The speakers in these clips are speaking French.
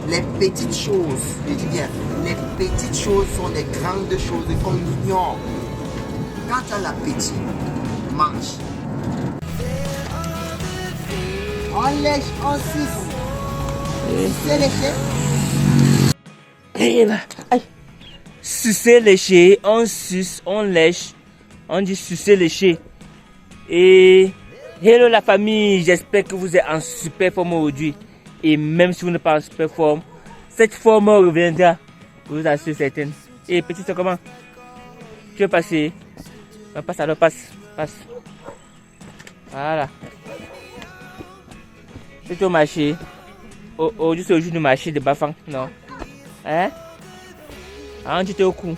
Les petites choses, je dis bien, les petites choses sont des grandes choses qu'on ignore. Quand tu as l'appétit, mange. On lèche, on suce. C'est léché. Et là, aïe. Sucer, lécher, on suce, on lèche. On dit sucer, lécher. Et hello la famille, j'espère que vous êtes en super forme aujourd'hui. Et même si vous n'êtes pas en super forme, cette forme reviendra. Je vous assure certaine. Et petit, c'est comment? Tu veux passer? Passe alors, passe. Voilà. C'est au marché. Aujourd'hui c'est le jour du marché de Bafang, non? Hein? Ah, tu étais au cou.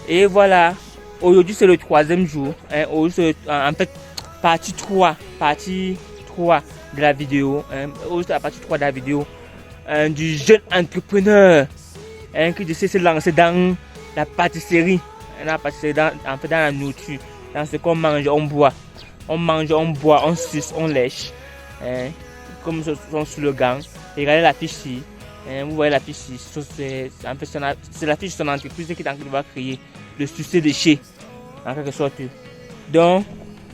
Et voilà. Aujourd'hui c'est le 3e jour. Hein? Aujourd'hui c'est en fait partie 3 de la vidéo. Hein? Aujourd'hui c'est la partie 3 de la vidéo. Du jeune entrepreneur. Hein? Qui décide de se lancer dans la pâtisserie. La pâtisserie dans la nourriture. Dans ce qu'on mange, on boit. On mange, on boit, on suce, on lèche. Hein? Comme son slogan. Et regardez l'affiche ici. Vous voyez l'affiche ici. C'est l'affiche de son entreprise qui est en train de créer. Le succès de chez. En quelque sorte. Donc,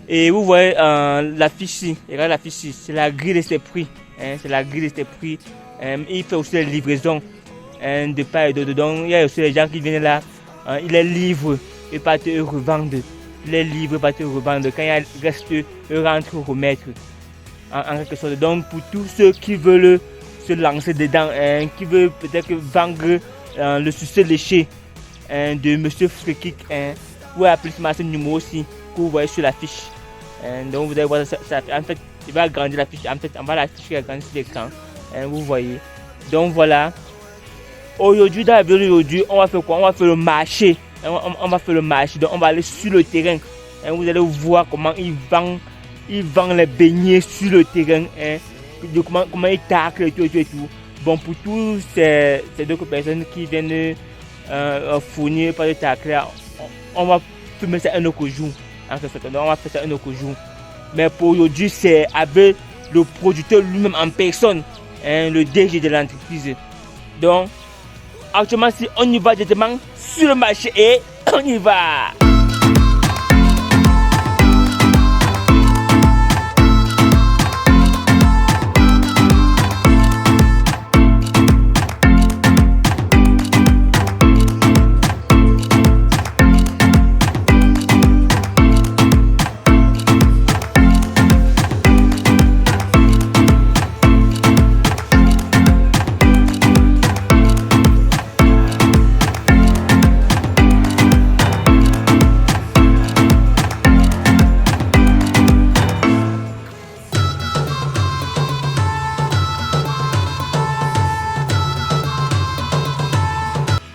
et vous voyez l'affiche ici. Regardez l'affiche ici. C'est la grille de ses prix. Hein? C'est la grille de ses prix. Il fait aussi les livraisons. De part et d'autre. Donc, il y a aussi les gens qui viennent là. Il les livre et pas te revendre. Les livres pas te revendre. Quand il reste, rentre remettre. En quelque sorte. Donc pour tous ceux qui veulent se lancer dedans, qui veulent peut-être vendre le succès léché de Monsieur Frikik, vous appelez ce numéro aussi que vous voyez sur l'affiche. Donc vous allez voir ça, en fait il va agrandir l'affiche. En fait on va l'affiche qui agrandit sur l'écran. Vous voyez. Donc voilà. Aujourd'hui dans la vidéo d'aujourd'hui, on va faire quoi? On va faire le marché. On va faire le marché. Donc on va aller sur le terrain. Vous allez voir comment ils vendent les beignets sur le terrain. Comment ils taclent et tout. Bon, pour tous ces deux personnes qui viennent fournir par le tacle, on va filmer ça un autre jour. On va faire ça un autre jour. Mais pour aujourd'hui, c'est avec le producteur lui-même en personne, le DG de l'entreprise. Donc, actuellement, si on y va directement sur le marché et on y va.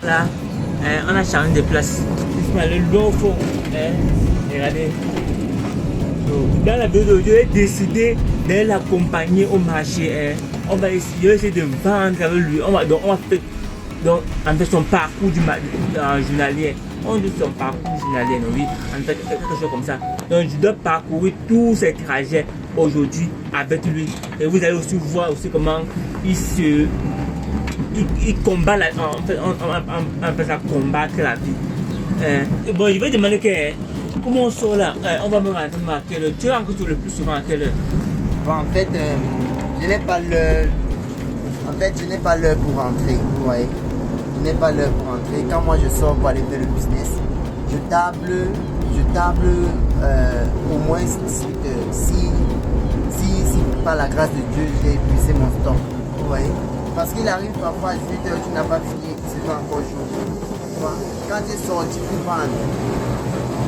Là, on a changé de place. Le long fond. Regardez. Dans la vidéo, j'ai décidé de l'accompagner au marché. On va essayer de vendre avec lui. On va faire son parcours journalier. On dit son parcours journalier, oui. En fait, quelque chose comme ça. Donc, je dois parcourir tous ces trajets aujourd'hui avec lui. Et vous allez aussi voir aussi comment il combat on peut ça combattre la vie. Bon, je vais demander comment on sort là. On va me rentrer à quelle heure? Tu rencontres le plus souvent à quelle heure? Bon, en fait, je n'ai pas l'heure. En fait, je n'ai pas l'heure pour rentrer. Vous voyez, je n'ai pas l'heure pour rentrer. Quand moi je sors pour aller faire le business, je table au moins 18 heures. Si par la grâce de Dieu, j'ai épuisé mon stock. Vous voyez. Parce qu'il arrive parfois à 18 heures, tu n'as pas fini, c'est pas encore jour. Quand tu es sorti pour vendre,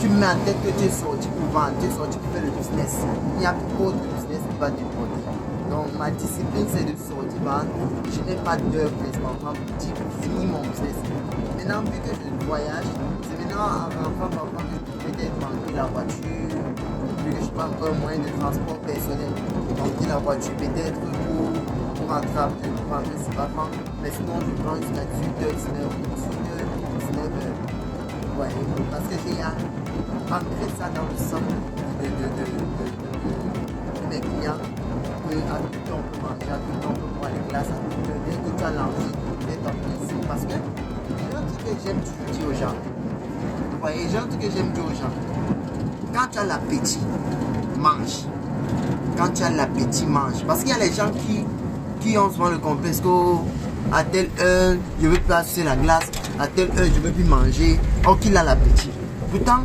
tu mets en tête que tu es sorti pour vendre, tu es sorti pour faire le business. Il n'y a plus d'autre business qui va te porter. Donc ma discipline c'est de sortir vendre. Je n'ai pas d'heure précisément pour dire pour finir mon business. Maintenant, vu que je voyage, c'est maintenant enfin parfois que je peux peut-être manquer la voiture, vu que je n'ai pas encore un moyen de transport personnel. Manquer la voiture peut-être pour rentrer, c'est pas grave. Mais sinon, je prends jusqu'à 18h, 19h. Ouais, parce que j'ai ancré ça dans le sang de mes clients. Que à tout temps on peut manger, à tout temps on peut boire les glaces, à tout temps. tu as lancé d'être organisé. Parce que j'ai un truc que j'aime toujours dire aux gens. Vous voyez, j'ai un truc que j'aime dire aux gens. Quand tu as l'appétit, mange. Quand tu as l'appétit, mange. Parce qu'il y a les gens qui ont souvent le complexe qu'à telle heure, je veux passer la glace, à telle heure, je veux plus manger. Or qu'il a l'appétit. Pourtant,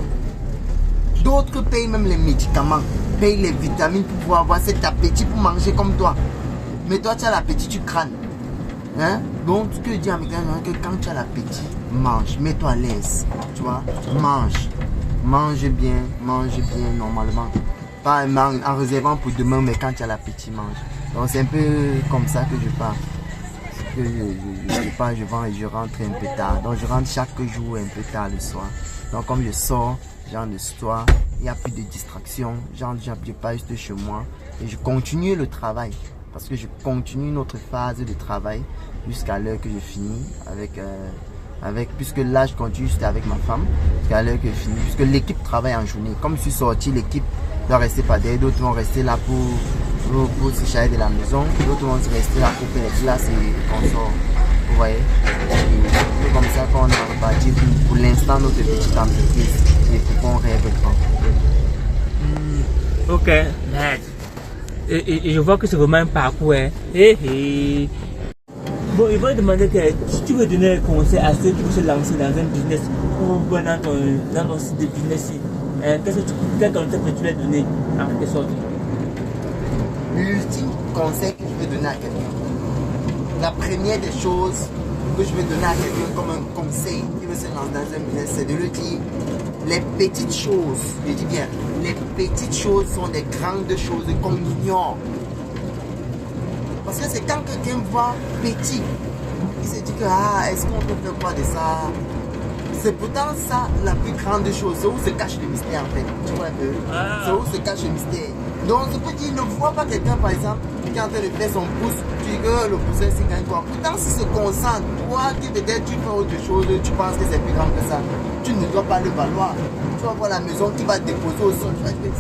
d'autres payent même les médicaments, payent les vitamines pour pouvoir avoir cet appétit pour manger comme toi. Mais toi, tu as l'appétit, tu crânes. Hein? Donc, ce que je dis à mes gars, c'est que quand tu as l'appétit, mange, mets-toi à l'aise. Tu vois, mange. Mange bien normalement. Pas en réservant pour demain, mais quand tu as l'appétit, mange. Donc, c'est un peu comme ça que je pars. Je vends et je rentre un peu tard. Donc, je rentre chaque jour un peu tard le soir. Donc, comme je sors, genre le soir, il n'y a plus de distraction. Genre, je pas juste chez moi. Et je continue le travail. Parce que je continue notre phase de travail jusqu'à l'heure que je finis puisque là je continue juste avec ma femme jusqu'à l'heure que je finis, puisque l'équipe travaille en journée. Comme je suis sorti, l'équipe doit rester pas derrière, d'autres vont rester là pour se charger de la maison, d'autres vont rester là pour faire les classes et qu'on sort. Vous voyez, c'est comme ça qu'on est reparti pour l'instant notre petite entreprise et pour qu'on rêve grand. Ok, et je vois que c'est vraiment un parcours. Hein. Bon, il va demander que si tu veux donner un conseil à ceux qui veulent se lancer dans un business ou dans ton site de business, quel conseil peux-tu leur donner en quelque sorte? L'ultime conseil que je vais donner à quelqu'un, la première des choses que je vais donner à quelqu'un comme un conseil qui veut se lancer dans un business, c'est de lui dire les petites choses, je dis bien, les petites choses sont des grandes choses qu'on ignore. Parce que c'est quand quelqu'un voit petit, il se dit que est-ce qu'on peut faire quoi de ça? C'est pourtant ça la plus grande chose, c'est où se cache le mystère en fait. Tu vois un peu? C'est où se cache le mystère. Donc ce que tu ne vois pas quelqu'un par exemple qui est en train de faire son pouce, tu dis que le pouce c'est gagne quoi. Pourtant si se concentre, toi qui peut-être tu fais autre chose, tu penses que c'est plus grand que ça, tu ne dois pas le valoir. Tu vas voir la maison qui va déposer au sol,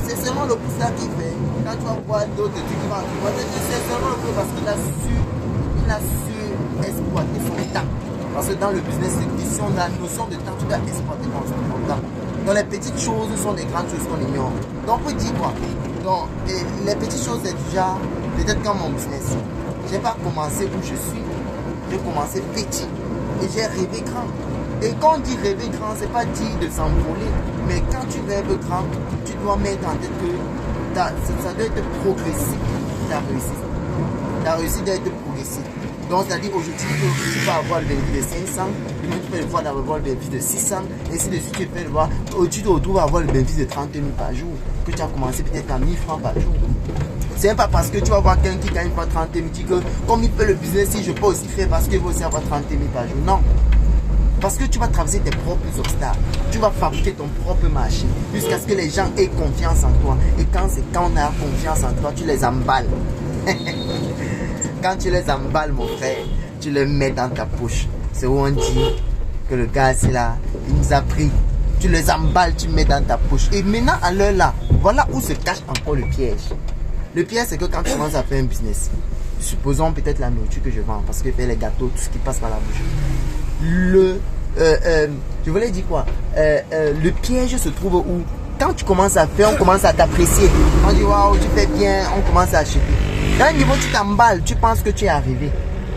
c'est seulement le pouce là qui fait. Quand tu vas voir d'autres trucs qui vont arriver, c'est seulement le pouce parce qu'il a su exploiter son temps. Parce que dans le business, si on a la notion de temps, tu dois exploiter ton temps. Donc les petites choses sont des grandes choses qu'on ignore. Donc on peut dire quoi? Donc les petites choses c'est déjà peut-être comme mon business. Je n'ai pas commencé où je suis, j'ai commencé petit et j'ai rêvé grand. Et quand on dit rêver grand, c'est pas dire de s'envoler, mais quand tu rêves grand, tu dois mettre en tête que ça doit être progressif, ta réussite. Ta réussite doit être progressive. Donc, c'est-à-dire aujourd'hui, tu vas avoir le bénéfice de 500, demain tu peux le voir d'avoir le bénéfice de 600, et ainsi de suite, tu peux le voir, tu te retrouves à avoir le bénéfice de 30 000 par jour, que tu as commencé peut-être à 1000 francs par jour. C'est pas parce que tu vas voir quelqu'un qui gagne pas 30 000, tu dis que comme il fait le business, si je peux aussi faire parce qu'il va aussi avoir 30 000 par jour. Non. Parce que tu vas traverser tes propres obstacles. Tu vas fabriquer ton propre marché jusqu'à ce que les gens aient confiance en toi. Et quand on a confiance en toi, tu les emballes. Quand tu les emballes, mon frère, tu les mets dans ta poche. C'est où on dit que le gars, c'est là, il nous a pris. Tu les emballes, tu mets dans ta poche. Et maintenant, à l'heure là, voilà où se cache encore le piège. Le piège, c'est que quand tu commences à faire un business, supposons peut-être la nourriture que je vends, parce que faire les gâteaux, tout ce qui passe par la bouche. Je voulais dire quoi? Le piège se trouve où? Quand tu commences à faire, on commence à t'apprécier. On dit waouh, tu fais bien, on commence à acheter. Dans un niveau, tu t'emballes, tu penses que tu es arrivé.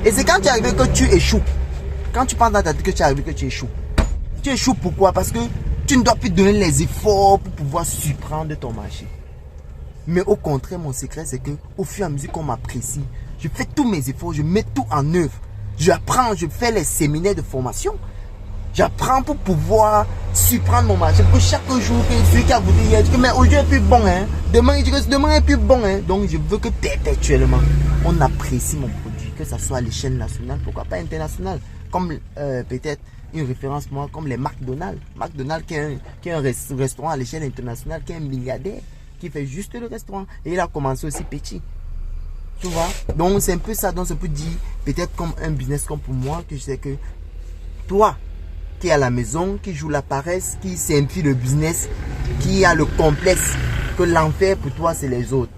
Et c'est quand tu es arrivé que tu échoues. Quand tu penses dans ta tête que tu es arrivé que tu échoues. Tu échoues pourquoi? Parce que tu ne dois plus donner les efforts pour pouvoir surprendre ton marché. Mais au contraire, mon secret, c'est que au fur et à mesure qu'on m'apprécie, je fais tous mes efforts, je mets tout en œuvre. J'apprends, je fais les séminaires de formation. J'apprends pour pouvoir surprendre mon marché. Pour chaque jour, celui qui a goûté hier, dit que mais aujourd'hui est plus bon. Hein? Demain, il dit que demain est plus bon. Hein? Donc, je veux que perpétuellement, on apprécie mon produit, que ce soit à l'échelle nationale, pourquoi pas internationale. Comme peut-être une référence, moi, comme les McDonald's. McDonald's qui est un restaurant à l'échelle internationale, qui est un milliardaire, qui fait juste le restaurant. Et il a commencé aussi petit. Tu vois? Donc, c'est un peu ça. Donc, ça peut dire, peut-être comme un business comme pour moi, que je sais que toi, qui est à la maison, qui joue la paresse, qui simplifie le business, qui a le complexe, que l'enfer pour toi, c'est les autres.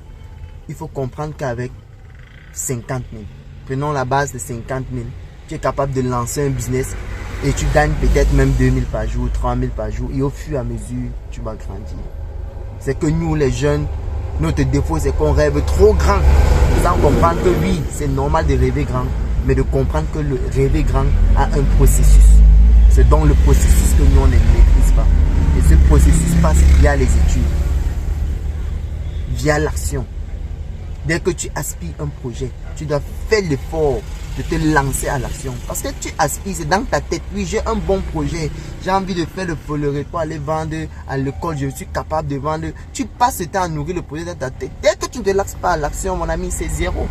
Il faut comprendre qu'avec 50 000, prenons la base de 50 000, tu es capable de lancer un business et tu gagnes peut-être même 2 000 par jour, 3 000 par jour et au fur et à mesure, tu vas grandir. C'est que nous les jeunes, notre défaut c'est qu'on rêve trop grand sans comprendre que oui, c'est normal de rêver grand, mais de comprendre que le rêver grand a un processus. C'est donc le processus que nous on ne maîtrise pas. Et ce processus passe via les études, via l'action. Dès que tu aspires un projet, tu dois faire l'effort de te lancer à l'action. Parce que tu aspires, c'est dans ta tête. Oui, j'ai un bon projet. J'ai envie de faire le follerie pour aller vendre à l'école. Je suis capable de vendre. Tu passes ce temps à nourrir le projet dans ta tête. Dès que tu ne te lances pas à l'action, mon ami, c'est zéro.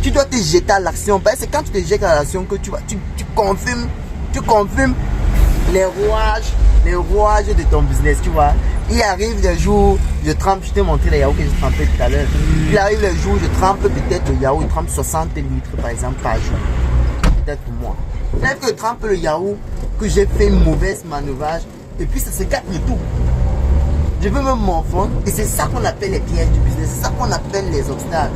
Tu dois te jeter à l'action. C'est quand tu te jettes à l'action que tu confirmes les rouages de ton business, tu vois. Il arrive des jours, je trempe, je t'ai montré les yaourts que je trempais tout à l'heure. Il arrive les jours, je trempe peut-être le yaourt, je trempe 60 litres par exemple par jour. Peut-être pour moi. Peut-être que je trempe le yaourt, que j'ai fait une mauvaise manœuvrage, et puis ça se gâte le tout. Je veux même m'enfant, et c'est ça qu'on appelle les pièges du business, c'est ça qu'on appelle les obstacles.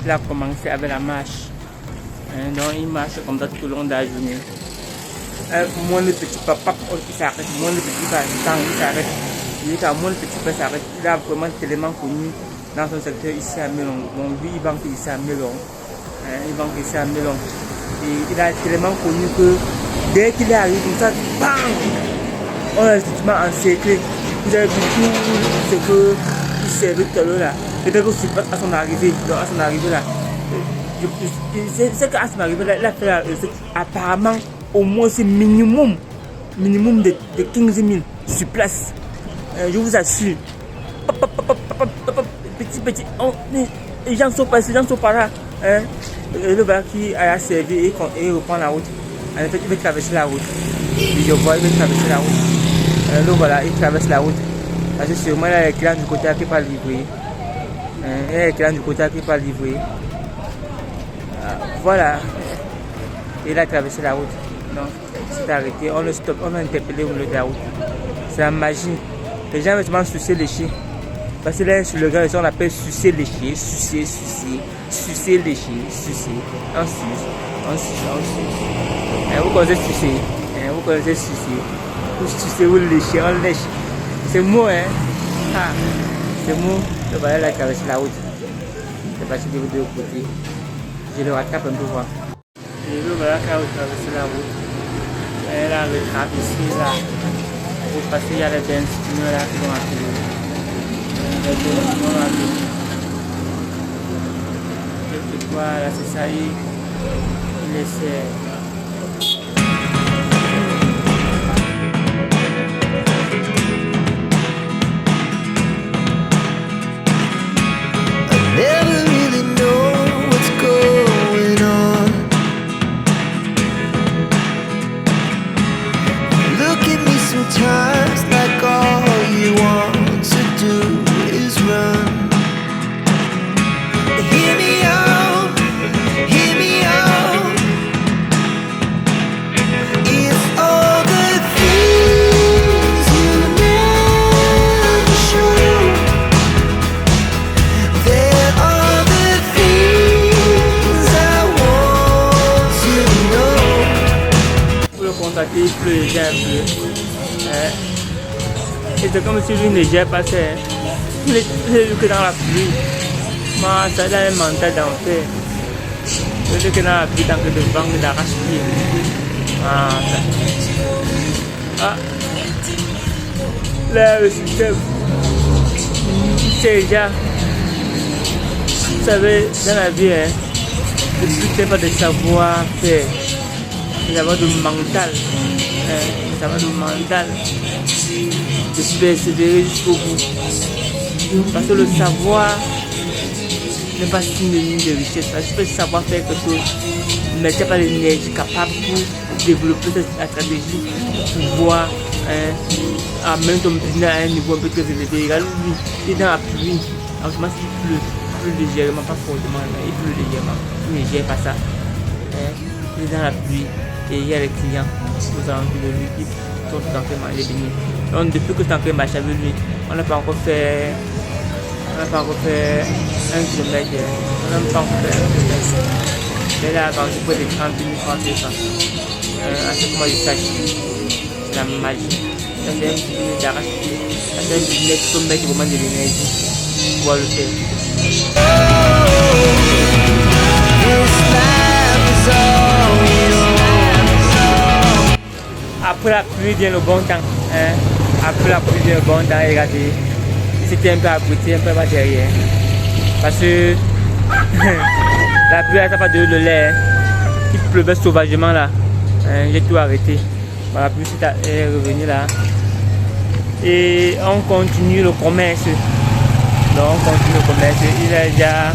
Il a commencé avec la marche. Donc il marche comme ça tout au long de la journée. Moi le petit papa, il s'arrête. Moi le petit papa, il s'arrête. Il est à moi le petit papa s'arrête. Il a vraiment tellement connu dans son secteur ici à Melon. Donc lui il banque ici à Melon. Il banque ici à Melon. Et il a tellement connu que dès qu'il arrive comme ça, bam, on est effectivement encerclé. Vous avez vu tout ce qu'il servait tout à l'heure là. Et dès que je suis à son arrivée, là, c'est qu'à son arrivée là, il a fait apparemment au moins c'est minimum de 15 000 sur place. Je vous assure. Petit, les gens sont passés, les gens sont par là. Le gars qui a servi et reprend la route. En fait, il veut traverser la route. Et je vois, il veut traverser la route. Donc voilà, il traverse la route. Parce que sûrement, il y a les clients du côté qui ne pas livrer. Il y a les clients du côté qui ne pas livrer. Voilà. Et il a traversé la route. Donc, il s'est arrêté. On le stoppe, on l'a interpellé au milieu de la route. C'est la magie. Les gens veulent sucer les chiens. Parce que là, sur le gars, on appelle sucer les chiens. Sucer les chiens. Sucer. On suce. Vous connaissez sucer. Vous connaissez sucer. Vous sucez ou lécher, on lèche. C'est mot, hein. C'est mot. Le balai a traversé la route. C'est parti de l'autre côté. Je le rattrape un peu voir. Et le balai a traversé la route. Elle a traversé là. Pour passer, il y a les benz là qui vont appeler. Voilà, c'est ça. Il essaie. Never really know what's going on. Look at me sometimes like all you want to do is run. Hear me out, hear me out. It's all the things you never show. There are the things I want to know. Pour le contacter, il pleut, il gère un peu. Et c'est comme si lui ne gère pas ça. Il est que dans la pluie. Moi, ça a un mental d'enfer. Il est que dans la pluie, tant que de vent, il arrache pied. Ah, là, le système. C'est déjà. Vous savez, dans la vie, hein, le but n'est pas de savoir faire, c'est d'avoir du mental. D'avoir du mental. De persévérer jusqu'au bout. Parce que le savoir n'est pas synonyme de richesse. Parce que tu peux savoir faire quelque chose, mais tu n'as pas l'énergie capable pour développer la stratégie, pour pouvoir amener ton business à un niveau un peu très élevé. Regarde, lui, il est dans la pluie. Autrement, s'il pleut, légèrement, pas fortement, il pleut légèrement. Il ne gère pas ça. Il est dans la pluie et il y a les clients aux alentours de lui qui sont tout en train de manger des beignets. Donc, depuis que je suis en train de marcher avec lui, on n'a pas encore fait 1 kilomètre. On n'a pas encore fait 1 kilomètre. Mais là, quand je peux des 30 000 francs, c'est ça. À ce que moi je sache, c'est la magie. Ça, c'est un business d'arrache-pied. Ça, c'est un business qui peut mettre vraiment de l'énergie pour pouvoir le faire. Après la pluie vient le bon temps. Après la pluie vient le bon temps. Regardez, c'était un peu abruti, un peu pas derrière. Parce que la pluie n'a pas de lait. Il pleuvait sauvagement là. J'ai tout arrêté. Bon, la pluie est revenue là. Et on continue le commerce. Donc on continue le commerce. Il est déjà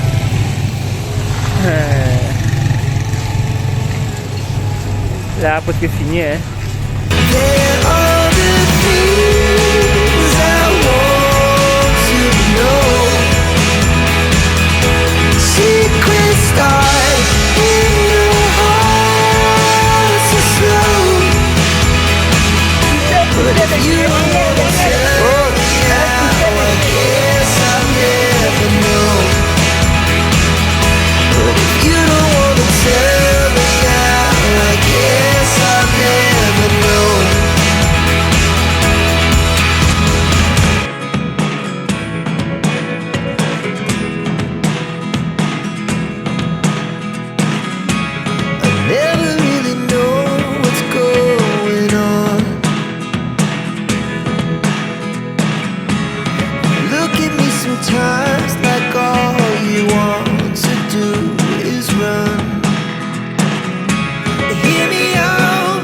là presque fini. There are the things I want to know. Secret stars in your heart so slow. But if you wanna tell me now, I guess I'll never know. But if you don't wanna tell me now, I guess I'll never know. Never really know what's going on. Look at me sometimes like all you want to do is run. Hear me out,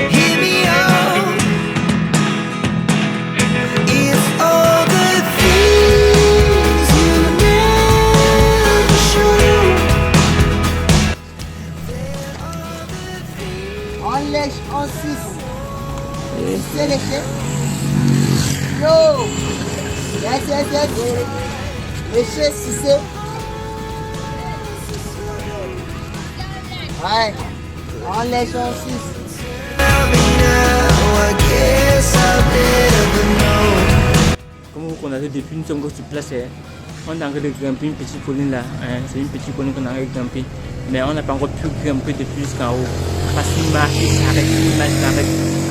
hear me out. If all the things you never show. On lèche en 6. C'est léché. Yo. Yes. Léché, 6. Ouais. On lèche en 6. Tell me now, I guess I'll never know. Comme vous connaissez depuis une seconde sur place, on est en train de grimper une petite colline là. C'est une petite colline qu'on a grimper. Mais on n'a pas encore pu grimper depuis jusqu'en haut. Parce qu'il marche, il s'arrête,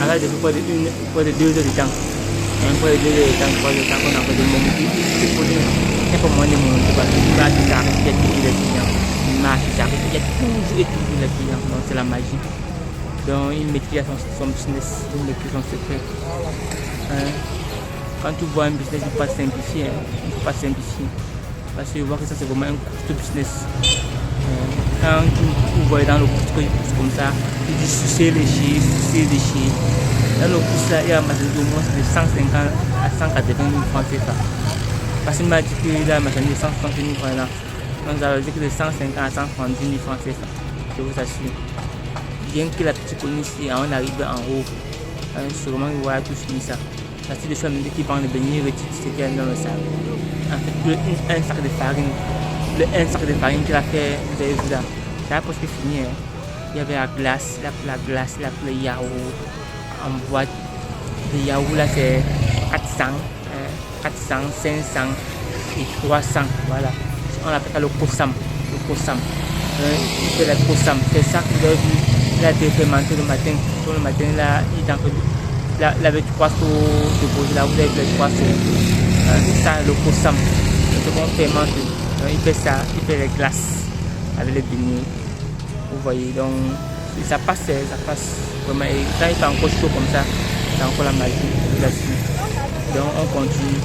Arrête depuis près de 2 heures de temps. Près de 2 heures de temps, 3 heures de temps qu'on a fait de monter. Cette colline, il n'y a pas moyen de monter parce qu'il marche, il s'arrête, il y a toujours les clients. Il marche, il s'arrête, il y a toujours les clients. Donc c'est la magie. Donc il maîtrise son business, il maîtrise son secret. Quand tu vois un business, il ne faut pas simplifier. Il ne faut pas simplifier. Parce que je vois que ça c'est vraiment un coûteux business. Quand vous voyez dans le pouce que il pousse comme ça, il dit sucer les chiens. Dans le pouce là, il y a un marché au moins de 150 à 180 000 francs CFA. Parce qu'il m'a dit qu'il a un marché de 160 000 francs là. Donc ça veut dire que de 150 à 170 000 francs CFA. Je vous assure. Bien que la petite colline ici, on arrive en haut, sûrement il va tout finir ça. La petite chose qui prend le beignet retire ce qu'il y a dans le sable. En fait, un sac de farine. Un sac de farine qu'il a fait, vous avez vu là, ça a presque fini. Il y avait la glace, le yaourt en boîte. Le yaourt là c'est 400, 500 et 300. Voilà. On appelle ça le kossam. Il fait le kossam. C'est ça que vous avez vu. Il a été fermenté le matin. Le matin là, il avait 3 sauts de bougie là, vous avez vu les 3 sauts. C'est ça le kossam. C'est bon fermente. Il fait ça, il fait les glaces avec les beignets. Vous voyez, donc ça passe vraiment. Et quand il fait encore chaud comme ça, c'est encore la magie là-dessus. Donc on continue.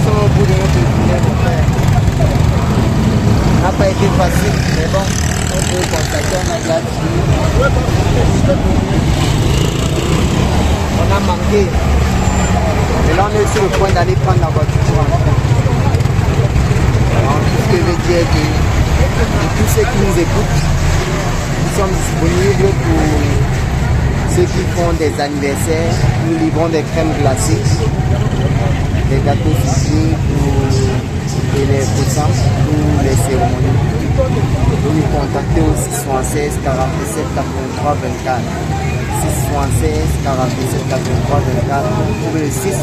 Sur le bout de notre journée, mon frère. Ça n'a pas été facile, mais bon, on peut constater, on a de la vie. On a manqué. Et là, on est sur le point d'aller prendre la voiture pour rentrer. Alors, tout ce que je veux dire, que tous ceux qui nous écoutent, nous sommes disponibles pour ceux qui font des anniversaires. Nous livrons des crèmes glacées, des gâteaux sucrés et les croissants pour les cérémonies. Vous nous contactez au 676 47 83 24. 676 47 83 24 pour le 6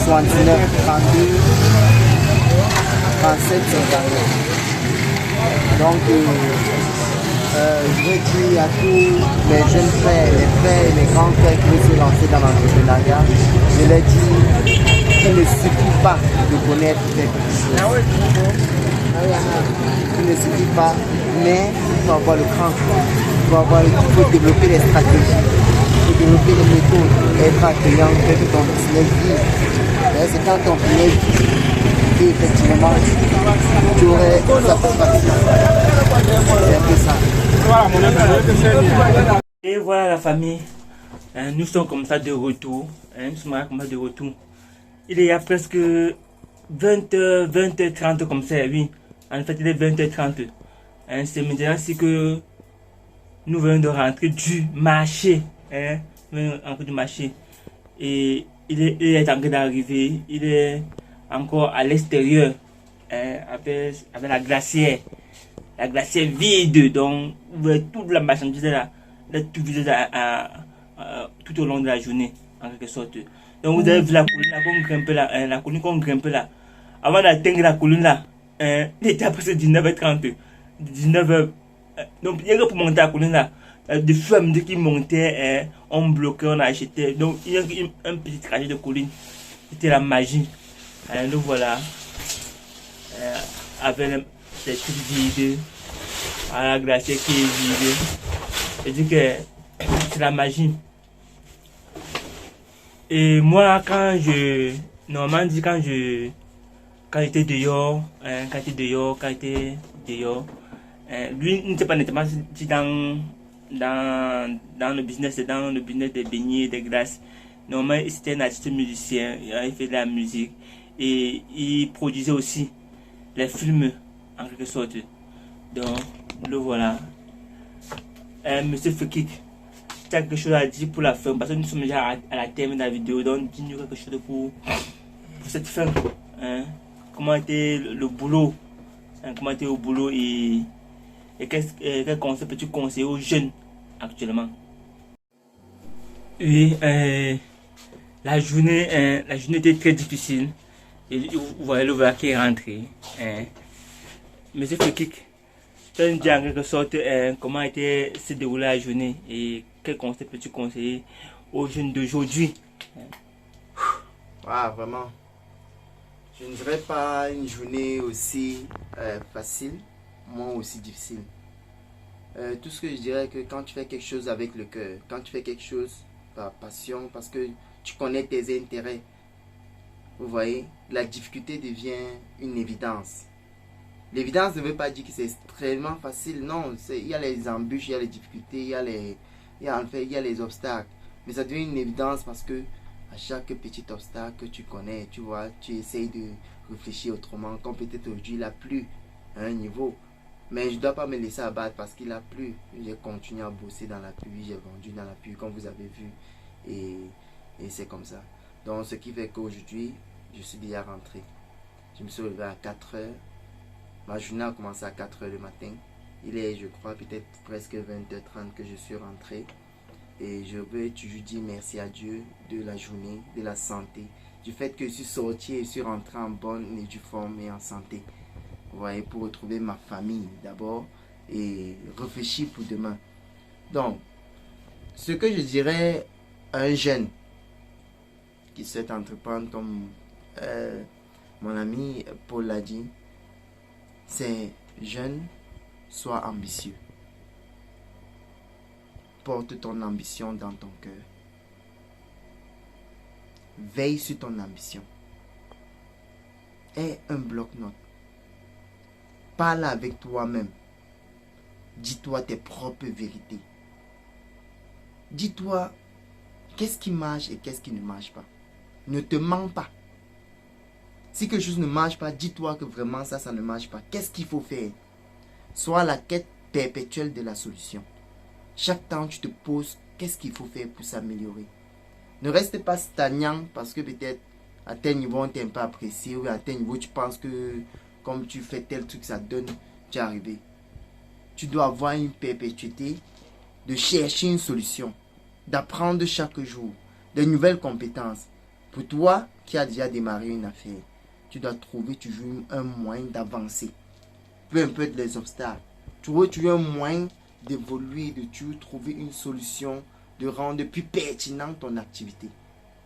79 32 37 59. Donc, je veux dire à tous mes jeunes frères, les frères et les grands frères qui veulent se lancer dans l'entrepreneuriat, je leur dis qu'il ne suffit pas de connaître quelque chose. Il ne suffit pas, mais il faut avoir le cran. Il faut développer les stratégies, il faut développer les méthodes, être accueillant, faire que ton business vive. C'est quand ton business vit, et effectivement, tu aurais satisfaction. C'est un peu ça. Et voilà la famille, nous sommes comme ça de retour, nous sommes comme ça de retour. Il y a presque 20h, 20h30 comme ça, oui. En fait, il est 20h30. C'est maintenant ainsi que nous venons de rentrer du marché. Nous venons de rentrer du marché. Et il est en train d'arriver. Il est encore à l'extérieur avec la glacière. La glacière vide. Donc, vous voyez toute la marchandise là. Tout vide tout au long de la journée, en quelque sorte. Donc, vous avez vu la colline là, qu'on grimpe là. La colline qu'on grimpe là. Avant d'atteindre la colline là, il était à presque 19h30. 19h. Donc, il y a pour monter la colline là. Des femmes qui montaient, on bloquait, on achetait. Donc, il y a un petit trajet de colline. C'était la magie. Donc, voilà. Avec les trucs vides. La glacière qui est vide. Je dis que c'est la magie. Et moi, normalement, quand j'étais dehors, lui n'était pas nettement dans le business des beignets, des glaces. Normalement, c'était un artiste musicien, il fait de la musique et il produisait aussi les films en quelque sorte. Donc, le voilà. Monsieur Fekik, tu as quelque chose à dire pour la fin, parce que nous sommes déjà à la terme de la vidéo, donc dis-nous quelque chose pour cette fin. Comment était le boulot, comment était au boulot et quel conseil peux-tu conseiller aux jeunes actuellement? Oui, la journée était très difficile et vous voyez le voilà qui est rentré. Monsieur Fekik, tu as dit en quelque sorte comment s'est déroulée la journée et quel conseil peux-tu conseiller aux jeunes d'aujourd'hui? Vraiment. Je ne dirais pas une journée aussi facile, moins aussi difficile. Tout ce que je dirais que quand tu fais quelque chose avec le cœur, quand tu fais quelque chose par passion, parce que tu connais tes intérêts, vous voyez, la difficulté devient une évidence. L'évidence ne veut pas dire que c'est extrêmement facile, non. Il y a les embûches, il y a les difficultés, il y a les obstacles. Mais ça devient une évidence parce que à chaque petit obstacle que tu connais, tu vois, tu essayes de réfléchir autrement. Comme peut-être aujourd'hui il a plu à un niveau. Mais je ne dois pas me laisser abattre parce qu'il a plu. J'ai continué à bosser dans la pluie, j'ai vendu dans la pluie comme vous avez vu. Et c'est comme ça. Donc ce qui fait qu'aujourd'hui, je suis déjà rentré. Je me suis levé à 4 heures. Ma journée a commencé à 4 heures du matin. Il est, je crois, peut-être presque 20h30 que je suis rentré. Et je veux toujours dire merci à Dieu de la journée, de la santé, du fait que je suis sorti et je suis rentré en bonne et due forme et en santé. Vous voyez, pour retrouver ma famille d'abord et réfléchir pour demain. Donc, ce que je dirais à un jeune qui souhaite entreprendre, comme mon ami Paul l'a dit, c'est jeune, sois ambitieux. Porte ton ambition dans ton cœur. Veille sur ton ambition. Aie un bloc-notes. Parle avec toi-même. Dis-toi tes propres vérités. Dis-toi qu'est-ce qui marche et qu'est-ce qui ne marche pas. Ne te mens pas. Si quelque chose ne marche pas, dis-toi que vraiment ça ne marche pas. Qu'est-ce qu'il faut faire? Sois à la quête perpétuelle de la solution. Chaque temps, tu te poses qu'est-ce qu'il faut faire pour s'améliorer. Ne reste pas stagnant parce que peut-être à tel niveau on t'aime pas apprécié ou à tel niveau tu penses que comme tu fais tel truc ça donne, tu es arrivé. Tu dois avoir une perpétuité de chercher une solution, d'apprendre chaque jour, de nouvelles compétences. Pour toi qui as déjà démarré une affaire, tu dois trouver toujours un moyen d'avancer. Peu importe les obstacles. Trouver toujours un moyen d'évoluer, de toujours trouver une solution, de rendre plus pertinente ton activité.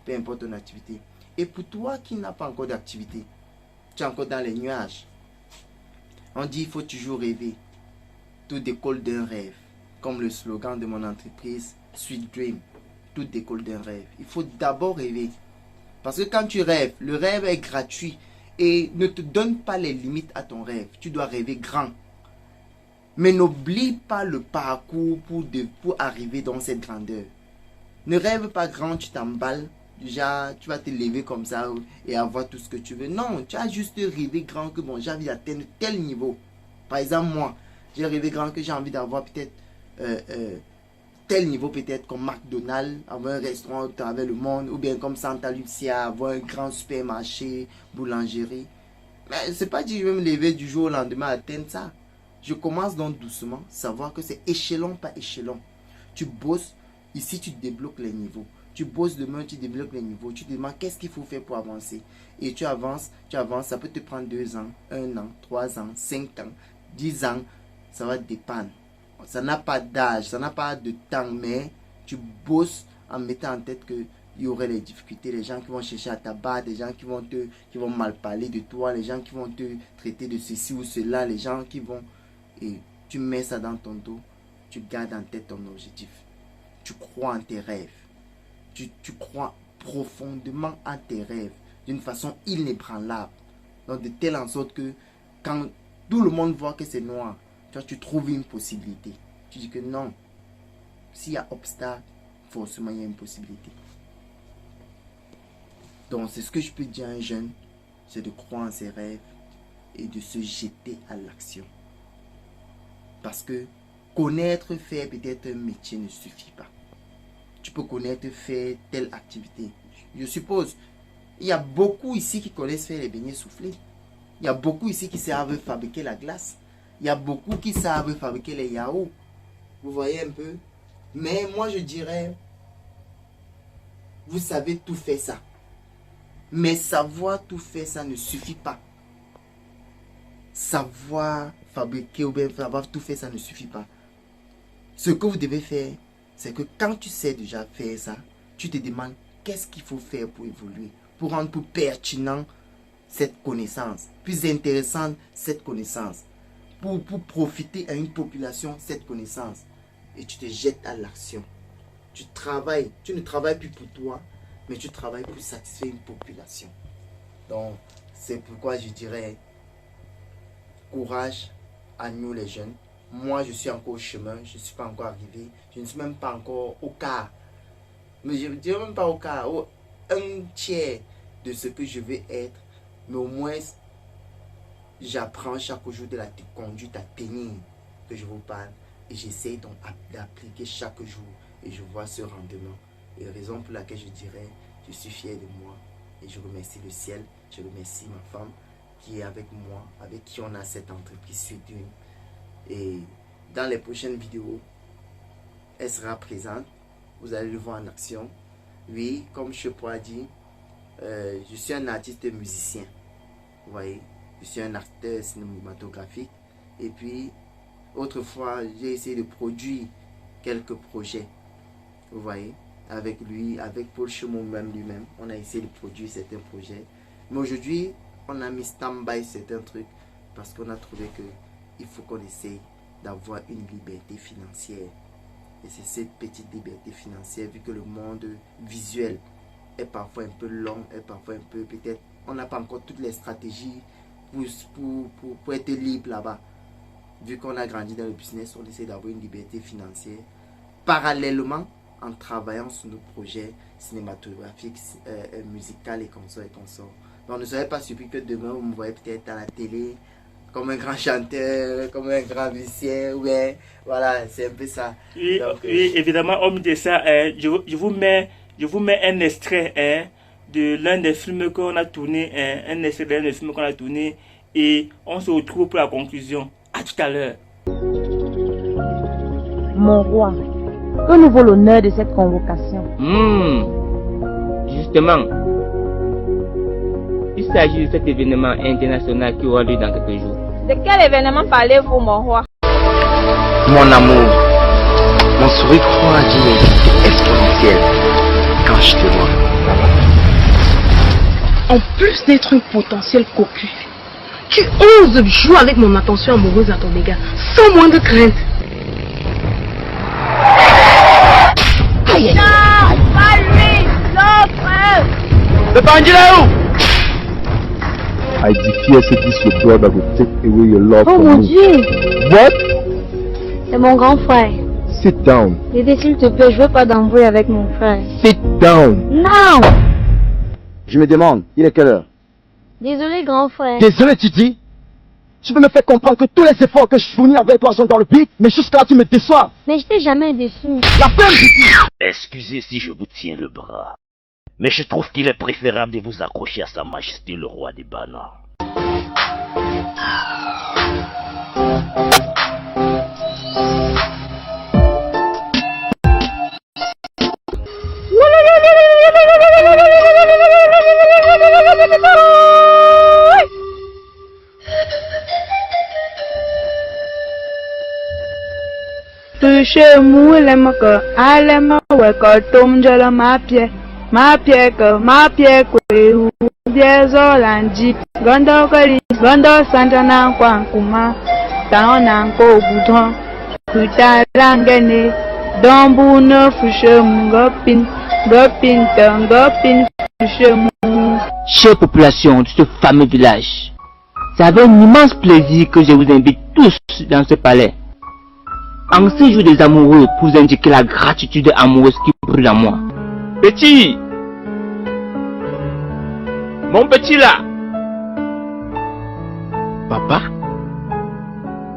Peu importe ton activité. Et pour toi qui n'as pas encore d'activité, tu es encore dans les nuages. On dit qu'il faut toujours rêver. Tout décolle d'un rêve. Comme le slogan de mon entreprise, Sweet Dream. Tout décolle d'un rêve. Il faut d'abord rêver. Parce que quand tu rêves, le rêve est gratuit. Et ne te donne pas les limites à ton rêve. Tu dois rêver grand. Mais n'oublie pas le parcours pour arriver dans cette grandeur. Ne rêve pas grand, tu t'emballes. Déjà, tu vas te lever comme ça et avoir tout ce que tu veux. Non, tu as juste rêvé grand que bon, j'ai envie d'atteindre tel niveau. Par exemple, moi, j'ai rêvé grand que j'ai envie d'avoir peut-être tel niveau, peut-être comme McDonald's, avoir un restaurant à travers le monde, ou bien comme Santa Lucia, avoir un grand supermarché, boulangerie. Mais c'est pas dit que je vais me lever du jour au lendemain à atteindre ça. Je commence donc doucement, savoir que c'est échelon par échelon. Tu bosses, ici tu débloques les niveaux. Tu bosses demain, tu débloques les niveaux. Tu te demandes qu'est-ce qu'il faut faire pour avancer. Et tu avances, ça peut te prendre 2 ans, 1 an, 3 ans, 5 ans, 10 ans. Ça va dépendre. Ça n'a pas d'âge, ça n'a pas de temps, mais tu bosses en mettant en tête que il y aurait les difficultés, les gens qui vont chercher à t'abattre, les gens qui vont mal parler de toi, les gens qui vont te traiter de ceci ou cela, les gens qui vont... Et tu mets ça dans ton dos, tu gardes en tête ton objectif. Tu crois en tes rêves. Tu crois profondément en tes rêves d'une façon inébranlable. Donc de telle en sorte que quand tout le monde voit que c'est noir, toi tu trouves une possibilité. Tu dis que non, s'il y a obstacle, forcément il y a une possibilité. Donc c'est ce que je peux dire à un jeune, c'est de croire en ses rêves et de se jeter à l'action. Parce que connaître faire peut-être un métier ne suffit pas. Tu peux connaître faire telle activité. Je suppose, il y a beaucoup ici qui connaissent faire les beignets soufflés. Il y a beaucoup ici qui savent fabriquer la glace. Il y a beaucoup qui savent fabriquer les yaourts. Vous voyez un peu. Mais moi je dirais, vous savez tout faire ça. Mais savoir tout faire ça ne suffit pas. Savoir fabriquer ou bien savoir tout faire ça ne suffit pas. Ce que vous devez faire, c'est que quand tu sais déjà faire ça, tu te demandes qu'est-ce qu'il faut faire pour évoluer, pour rendre plus pertinent cette connaissance, plus intéressante cette connaissance, pour profiter à une population cette connaissance. Et tu te jettes à l'action. Tu travailles, tu ne travailles plus pour toi, mais tu travailles pour satisfaire une population. Donc, c'est pourquoi je dirais courage à nous les jeunes. Moi, je suis encore au chemin, je ne suis pas encore arrivé, je ne suis même pas encore au quart. Mais je ne dirais même pas au quart, au 1/3 de ce que je vais être. Mais au moins, j'apprends chaque jour de la conduite à tenir que je vous parle. Et j'essaie donc d'appliquer chaque jour. Et je vois ce rendement. Et la raison pour laquelle je dirais, je suis fier de moi. Et je remercie le ciel, je remercie ma femme qui est avec moi, avec qui on a cette entreprise Sweet Dream. Et dans les prochaines vidéos, elle sera présente. vous allez le voir en action. Oui, comme je pourrais dire, je suis un artiste musicien. Vous voyez, je suis un acteur cinématographique. Et puis, autrefois, j'ai essayé de produire quelques projets. Vous voyez, avec lui, avec Paul Chemont lui-même, on a essayé de produire certains projets. Mais aujourd'hui, on a mis stand-by certains trucs parce qu'on a trouvé qu'il faut qu'on essaye d'avoir une liberté financière. Et c'est cette petite liberté financière, vu que le monde visuel est parfois un peu long, est parfois un peu, peut-être, on n'a pas encore toutes les stratégies pour être libre là-bas. Vu qu'on a grandi dans le business, on essaie d'avoir une liberté financière. Parallèlement, en travaillant sur nos projets cinématographiques, musicaux et consorts. Donc, ne soyez pas surpris que demain, vous me voyez peut-être à la télé, comme un grand chanteur, comme un grand musicien, ouais, voilà, c'est un peu ça. Oui, Donc, oui, évidemment, au milieu de ça, je vous mets un extrait de l'un des films qu'on a tourné, un extrait de l'un des films qu'on a tourné, et on se retrouve pour la conclusion. À tout à l'heure. Mon roi, que nous vaut l'honneur de cette convocation? Justement, il s'agit de cet événement international qui aura lieu dans quelques jours. De quel événement parlez-vous, mon roi? Mon amour, mon sourire froid est exponentiel quand je te vois. En plus d'être un potentiel cocu, tu oses jouer avec mon attention amoureuse à ton égard, sans moindre crainte. Aïe, aïe, aïe. Non, pas lui, l'autre! Le bandit là où? I declare this your brother will take away your love Oh from mon me. Dieu! What? C'est mon grand frère. Sit down. Dédé, s'il te plaît, je veux pas d'embrouille avec mon frère. Sit down. Non! Je me demande, il est quelle heure? Désolé, grand frère. Désolé Titi. Tu veux me faire comprendre que tous les efforts que je fournis avec toi sont dans le pic, mais jusqu'à là tu me déçois. Mais je t'ai jamais déçu. La ferme Titi. Excusez si je vous tiens le bras, mais je trouve qu'il est préférable de vous accrocher à Sa Majesté le roi des Banas. Touche moulem que alem weko tomjala ma pied que ma pied kwe ou biezolandi gondo kali gondo santana kwankuma taonanko bouton kutarangene dombu ne fouche ngopin fouche mou. Chère population de ce fameux village, c'est avec un immense plaisir que je vous invite tous dans ce palais. En ce jour des amoureux, pour vous indiquer la gratitude amoureuse qui brûle en moi. Petit! Mon petit là! Papa?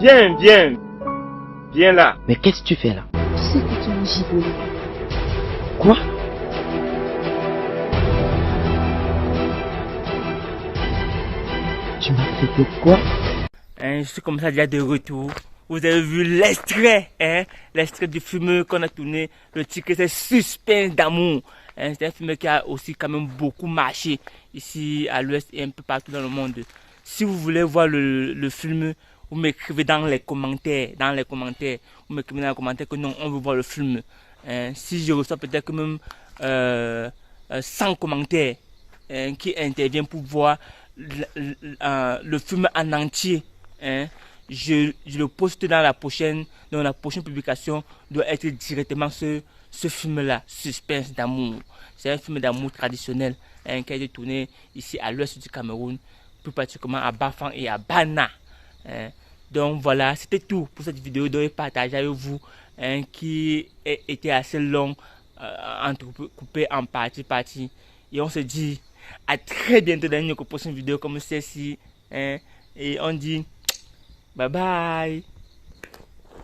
Viens, viens! Viens là! Mais qu'est-ce que tu fais là? C'est que tu es gigoulé. Quoi? Tu m'as fait de quoi? Je suis comme ça déjà de retour. Vous avez vu l'extrait, l'extrait du film qu'on a tourné. Le titre c'est Suspense d'amour. C'est un film qui a aussi quand même beaucoup marché ici à l'ouest et un peu partout dans le monde. Si vous voulez voir le film, vous m'écrivez dans les commentaires. Vous m'écrivez dans les commentaires que non, on veut voir le film. Si je reçois peut-être même 100 commentaires qui interviennent pour voir le film en entier, je le poste dans la prochaine publication doit être directement ce film-là, Suspense d'amour. C'est un film d'amour traditionnel qui a été tourné ici à l'ouest du Cameroun, plus particulièrement à Bafang et à Bana. Donc voilà, c'était tout pour cette vidéo de partager avec vous qui était assez long, coupé en partie. Et on se dit à très bientôt dans une prochaine vidéo comme celle-ci. Et on dit bye bye.